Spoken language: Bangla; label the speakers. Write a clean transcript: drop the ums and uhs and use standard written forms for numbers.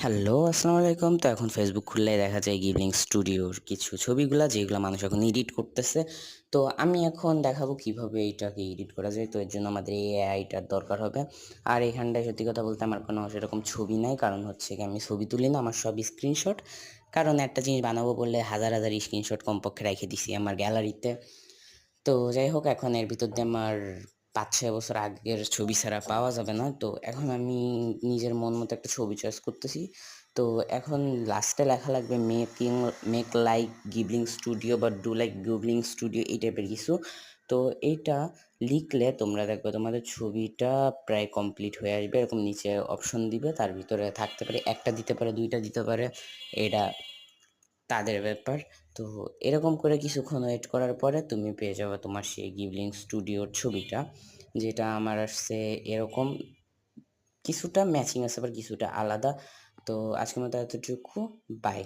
Speaker 1: হ্যালো, আসসালামু আলাইকুম। তো এখন ফেসবুক খুললেই দেখা যায় গিবলিং স্টুডিওর কিছু ছবিগুলা যেগুলা মানুষ এখন এডিট করতেছে। তো আমি এখন দেখাবো কিভাবে এইটাকে এডিট করা যায়। তো এর জন্য আমাদের এই এআইটার দরকার হবে। আর এখানটায় সত্যি কথা বলতে আমার কোনো সেরকম ছবি নাই। কারণ হচ্ছে গিয়ে আমি ছবি তুলি না, আমার সব স্ক্রিনশট। কারণ একটা জিনিস বানাবো বললে হাজার, হাজার স্ক্রিনশট কমপক্ষে রেখে দিছি আমার গ্যালারিতে। তো যাই হোক এখন এর ভিতর দিয়ে আমার ৫-৬ বছর আগের ছবি ছাড়া পাওয়া যাবে না। তো এখন আমি নিজের মন মতো একটা ছবি চয়েস করতেছি। তো এখন লাস্টে লেখা লাগবে মেক লাইক গিবলিং স্টুডিও বা ডু লাইক গিবলিং স্টুডিও এই টাইপের কিছু। তো এইটা লিখলে তোমরা দেখবে তোমাদের ছবিটা প্রায় কমপ্লিট হয়ে আসবে। এরকম নিচে অপশন দিবে, তার ভিতরে থাকতে পারে ১ টা দিতে পারে, ২ টা দিতে পারে। এটা তাদের ব্যাপার। তো এরকম করে কিছুক্ষণ ওয়েট করার পরে তুমি পেয়ে যাবে তোমার সেই গিবলিং স্টুডিওর ছবিটা। যেটা আমার আসছে এরকম, কিছুটা ম্যাচিং আছে আবার কিছুটা আলাদা। তো আজকের মতো এতটুকু। বাই।